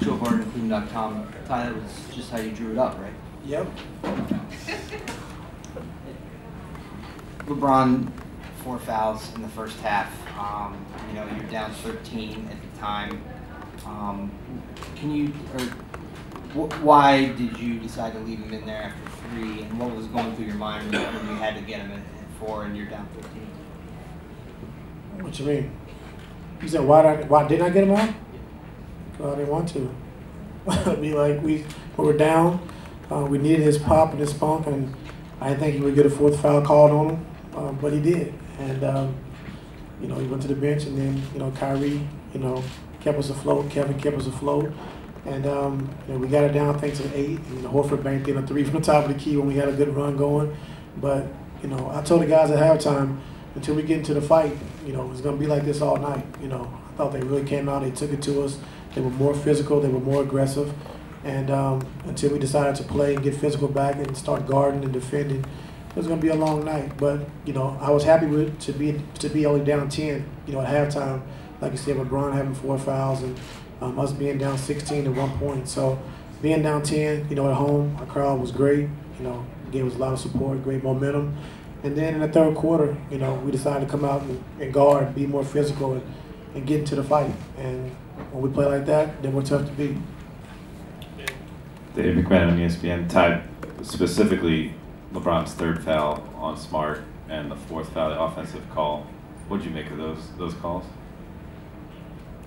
Joe Barton, Cleveland.com. Ty, that was just how you drew it up, right? Yep. LeBron, 4 fouls in the first half. You know, you're down 13 at the time. Why did you decide to leave him in there after 3? And what was going through your mind when you had to get him at 4 and you're down 13? What you mean? You said why didn't I get him out? Well, I didn't want to. I mean, like we were down. We needed his pop and his spunk, and I didn't think he would get a 4th foul called on him, but he did. And you know, he went to the bench, and then you know Kyrie, you know, kept us afloat. Kevin kept us afloat, and you know, we got it down thanks to 8. And Horford banked in a 3 from the top of the key when we had a good run going. But you know, I told the guys at halftime, until we get into the fight, you know, it's going to be like this all night. You know, I thought they really came out. They took it to us. They were more physical. They were more aggressive. And until we decided to play and get physical back and start guarding and defending, it was going to be a long night. But you know, I was happy to be only down 10. You know, at halftime, like you said, LeBron having 4 fouls and us being down 16 at 1 point. So being down 10, you know, at home, our crowd was great. You know, gave us a lot of support, great momentum. And then in the 3rd quarter, you know, we decided to come out and guard, be more physical, and get into the fight. And when we play like that, then we're tough to beat. Dave McMahon on ESPN. Ty, specifically LeBron's 3rd foul on Smart and the 4th foul, the offensive call. What did you make of those calls?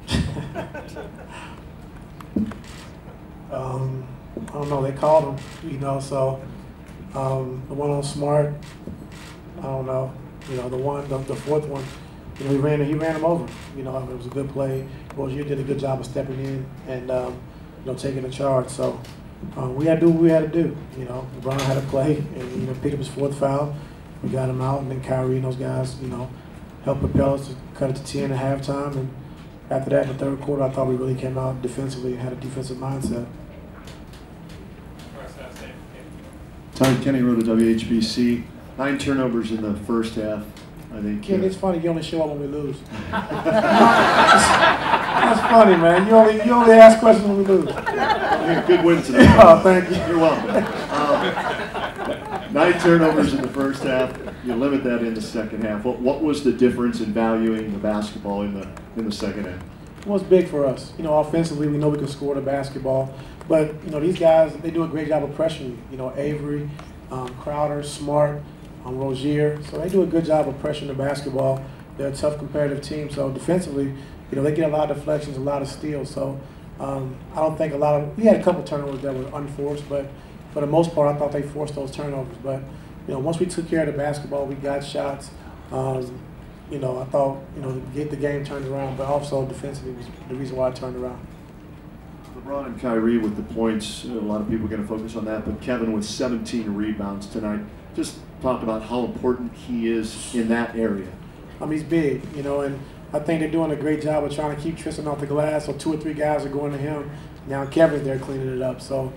I don't know. They called him, you know. So the one on Smart, I don't know. You know, the 4th one, you know, he ran him over. You know, it was a good play. Rozier did a good job of stepping in and you know, taking the charge. So we had to do what we had to do. You know, LeBron had to play and you know picked up his 4th foul. We got him out, and then Kyrie and those guys, you know, helped propel us to cut it to 10 at halftime. And after that, in the 3rd quarter, I thought we really came out defensively and had a defensive mindset. Ty, Kenny Rowe to WHBC. 9 turnovers in the first half, I think. Yeah, it's funny. You only show up when we lose. That's funny, man. You only ask questions when we lose. Good win today. Oh, thank you. You're welcome. 9 turnovers in the first half. You limit that in the second half. What was the difference in valuing the basketball in the second half? Well, it's big for us. You know, offensively, we know we can score the basketball. But, you know, these guys, they do a great job of pressuring you. You know, Avery, Crowder, Smart, Rozier. So they do a good job of pressuring the basketball. They're a tough competitive team. So defensively, you know, they get a lot of deflections, a lot of steals. So I don't think we had a couple turnovers that were unforced, but for the most part, I thought they forced those turnovers. But, you know, once we took care of the basketball, we got shots. You know, I thought, you know, to get the game turned around, but also defensively was the reason why it turned around. LeBron and Kyrie with the points, a lot of people are going to focus on that, but Kevin with 17 rebounds tonight. Just talk about how important he is in that area. He's big, you know, and I think they're doing a great job of trying to keep Tristan off the glass, so 2 or 3 guys are going to him. Now Kevin's there cleaning it up. So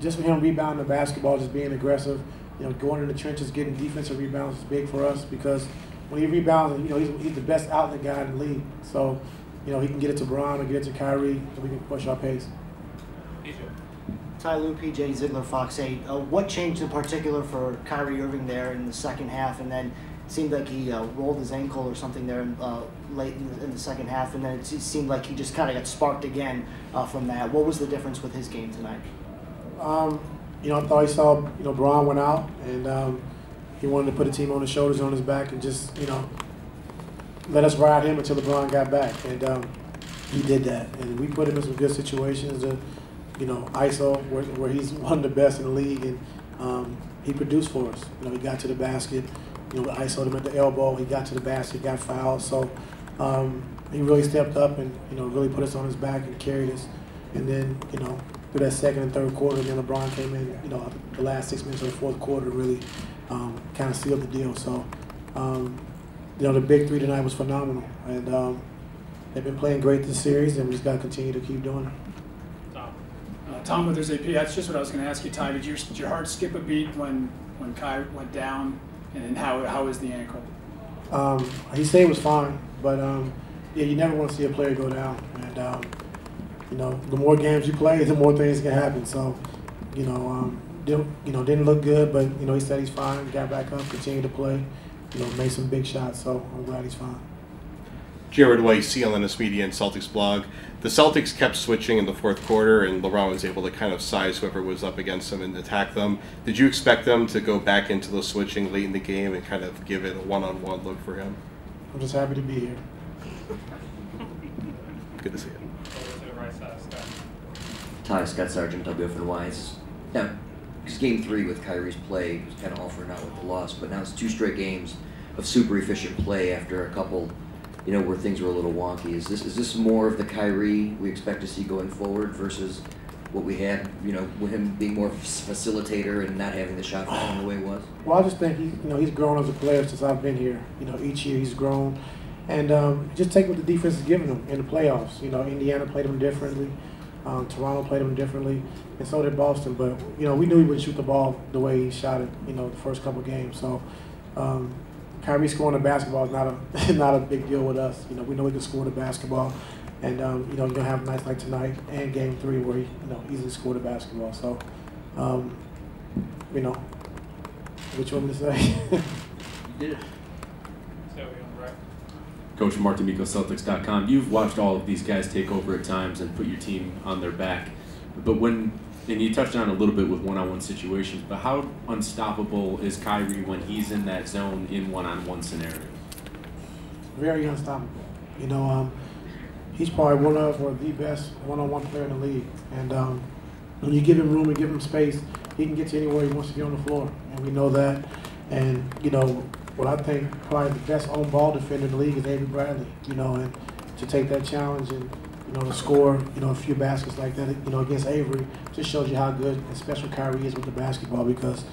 just for him rebounding the basketball, just being aggressive, you know, going in the trenches, getting defensive rebounds is big for us because when he rebounds, you know, he's the best outlet guy in the league. So, you know, he can get it to Bron or get it to Kyrie, and we can push our pace. Ty Lue, PJ Ziegler, Fox 8. What changed in particular for Kyrie Irving there in the second half? And then it seemed like he rolled his ankle or something there late in the second half, and then it seemed like he just kind of got sparked again from that. What was the difference with his game tonight? You know, I thought he saw, you know, Bron went out, and he wanted to put the team on his shoulders, on his back, and just, you know, let us ride him until LeBron got back. And he did that. And we put him in some good situations to, you know, ISO, where he's one of the best in the league, and he produced for us. You know, he got to the basket, you know, we ISO'd him at the elbow, he got to the basket, got fouled. So he really stepped up and, you know, really put us on his back and carried us. And then, you know, through that second and third quarter, then LeBron came in, you know, the last 6 minutes of the fourth quarter really kind of sealed the deal. So, you know, the big three tonight was phenomenal. And they've been playing great this series, and we just got to continue to keep doing it. Tom with his AP, that's just what I was going to ask you, Ty. Did your heart skip a beat when Kai went down, and how was the ankle? He said it was fine, but yeah, you never want to see a player go down. And, you know, the more games you play, the more things can happen. So, didn't look good, but, you know, he said he's fine, got back up, continued to play, you know, made some big shots. So I'm glad he's fine. Jared White, CLNS Media and Celtics blog. The Celtics kept switching in the fourth quarter, and LeBron was able to kind of size whoever was up against them and attack them. Did you expect them to go back into the switching late in the game and kind of give it a one-on-one look for him? I'm just happy to be here. Good to see you. Ty, Scott Sargent, WFNY. Now, because Game 3 with Kyrie's play was kind of all for naught with the loss, but now it's 2 straight games of super efficient play after a couple, you know, where things were a little wonky. Is this more of the Kyrie we expect to see going forward versus what we had, you know, with him being more facilitator and not having the shot falling the way it was? Well, I just think he's grown as a player since I've been here. You know, each year he's grown, and just take what the defense is giving him in the playoffs. You know, Indiana played him differently, Toronto played him differently, and so did Boston. But you know, we knew he wouldn't shoot the ball the way he shot it. You know, the first couple games. So. Kyrie scoring the basketball is not a big deal with us. You know, we know he can score the basketball, and you know, you're gonna have a night like tonight and Game 3 where he, you know, easily scored the basketball. So, you know, what you want me to say? You did it. Coach Mark D'Amico, Celtics.com. You've watched all of these guys take over at times and put your team on their back, but and you touched on it a little bit with one-on-one situations, but how unstoppable is Kyrie when he's in that zone in one-on-one scenarios? Very unstoppable. You know, he's probably one of or the best one-on-one player in the league. And when you give him room and give him space, he can get to anywhere he wants to be on the floor. And we know that. And, you know, what I think probably the best on-ball defender in the league is Avery Bradley. You know, and to take that challenge and, you know, to score, you know, a few baskets like that, you know, against Avery, just shows you how good and special Kyrie is with the basketball because,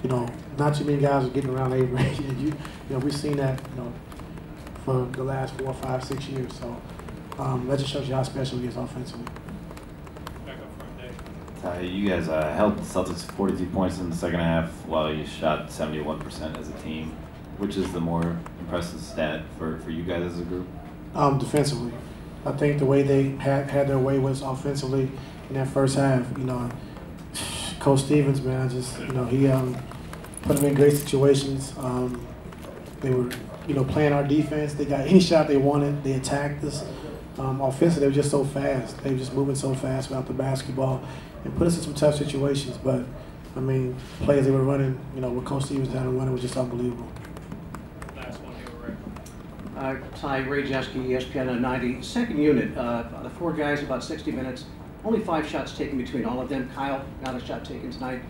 you know, not too many guys are getting around Avery. you know, we've seen that, you know, for the last 4, 5, 6 years. So that just shows you how special he is offensively. You guys held the Celtics 42 points in the second half while you shot 71% as a team. Which is the more impressive stat for you guys as a group? Defensively. I think the way they had their way was offensively in that first half. You know, Coach Stevens, man, you know, he put them in great situations. They were, you know, playing our defense. They got any shot they wanted. They attacked us. Offensively, they were just so fast. They were just moving so fast without the basketball and put us in some tough situations. But, I mean, plays they were running, you know, with Coach Stevens down and running was just unbelievable. Ty, Ray Jeske, ESPN 90. Second unit, the 4 guys, about 60 minutes. Only 5 shots taken between all of them. Kyle, not a shot taken tonight.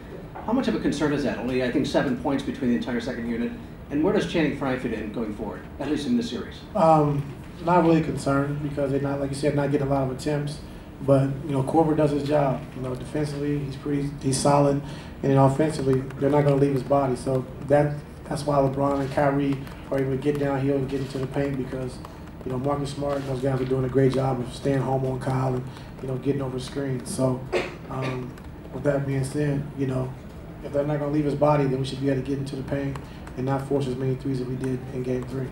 How much of a concern is that? Only, I think, 7 points between the entire second unit. And where does Channing Frye fit in going forward, at least in this series? Not really concerned because they're not, like you said, not getting a lot of attempts. But, you know, Korver does his job. You know, defensively, he's solid. And then offensively, they're not going to leave his body. So that's why LeBron and Kyrie are able to get downhill and get into the paint because, you know, Marcus Smart and those guys are doing a great job of staying home on Kyle and, you know, getting over screens. So, with that being said, you know, if they're not going to leave his body, then we should be able to get into the paint and not force as many threes as we did in Game 3.